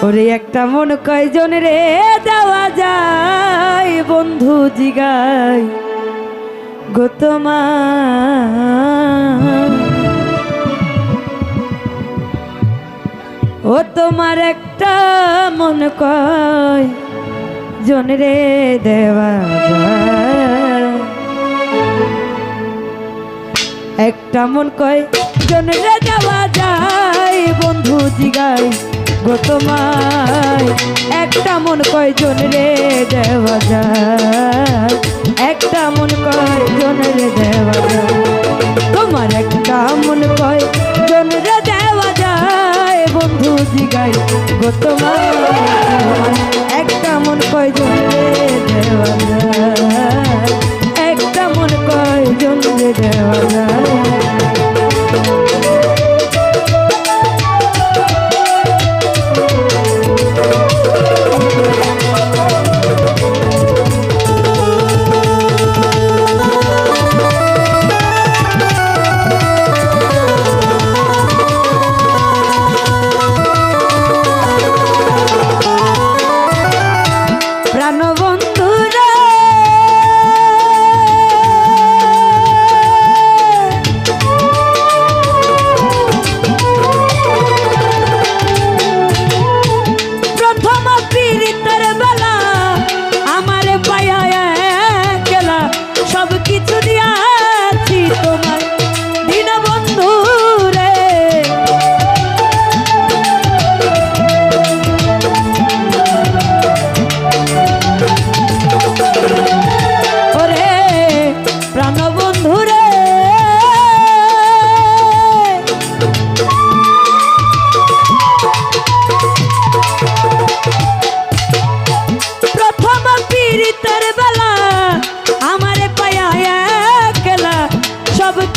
ওরে একটা মন কয়জন রে দেওয়া যায় বন্ধু জিগাই গো তোমার ও তোমার একটা মন কয়জন রে দেওয়া যায় একটা মন কয়জন রে দেওয়া যায় বন্ধু জিগাই গো তোমায় একটা মন কয়জন রে দেওয়া যায় একটা মন কয়জন রে দেওয়া যায় তোমার একটা মন কয়জন রে দেওয়া যায় বন্ধু জিগাই গো তোমায় একটা মন কয়জন রে দেওয়া যায় একটা মন কয়জন রে দেওয়া যায়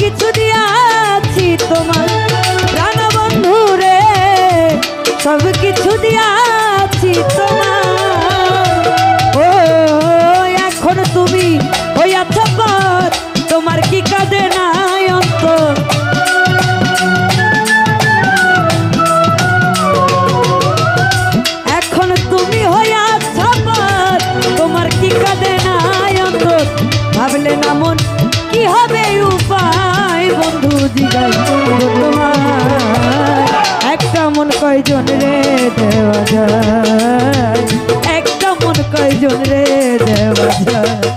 কিছু দিয়াছি তোমার প্রাণ বন্ধু রে সব কিছু দিয়াছি তোমার ও এখন তুমি হইয়াছ পর তোমার কি কাঁদে নাই অন্তর এখন তুমি হইয়াছ পর তোমার কি কাঁদে নাই অন্তর ভাবলে না মন কি হবে উপায় বন্ধু জিগাই তোমার একটা মন কয়জন রে দেওয়া যায় একটা মন কয়জন রে দেওয়া যায়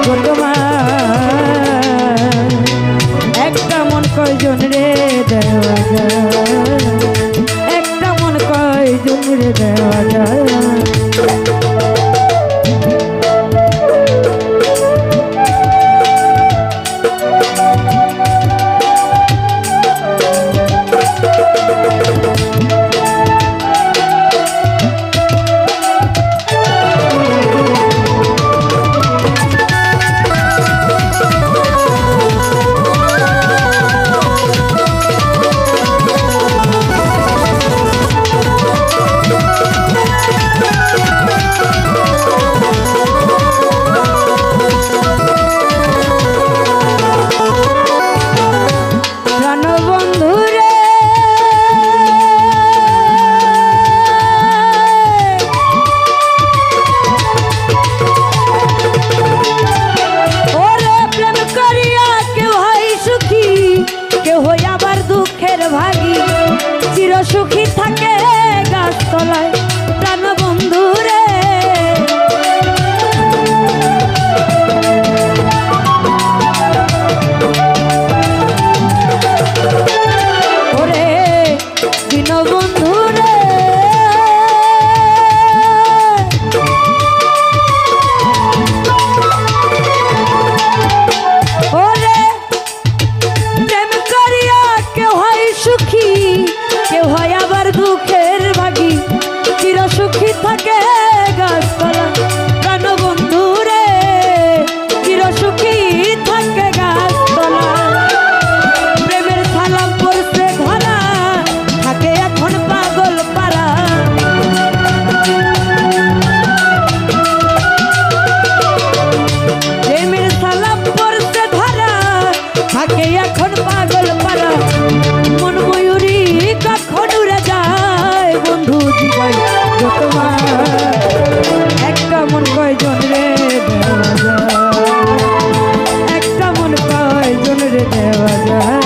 গো তোমার একটা মন কয়জন রে দেওয়া যায়, একটা মন কয়জন রে দেওয়া যায়। সুখী থাকে গাছতলায় প্রাণ বন্ধু রে, ওরে দীনবন্ধু রে, ওরে প্রেম করিয়া কেউ হয় সুখী, কেউ হয় আবার দুঃখের ভাগী, চির সুখী থাকে গাছতলা প্রাণ বন্ধু রে, চির সুখী থাকে গাছতলা। প্রেমের সালাম পড়ছে ধরা থাকে এখন পাগল পারা, প্রেমের সালাম পড়ছে ধরা থাকে এখন পাগল পারা। মন ময়ূরী কখন উড়ে যায় বন্ধু জীবন গো তোমার একটা মন কয়জন রে দেওয়া যায়, একটা মন কয়জন রে দেওয়া যায়।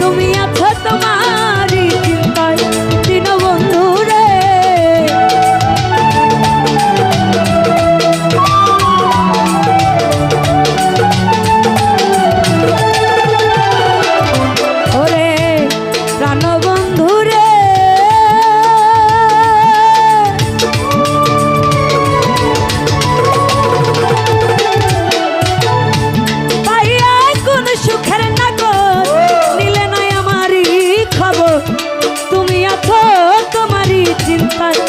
তুমি আছো তোমারই চিন্তায় দীনবন্ধু রে, ওরে প্রাণবন্ধু রে, পাইয়া কোন সুখের নাগর নিলে তুমি আছো তোমারই চিন্তায়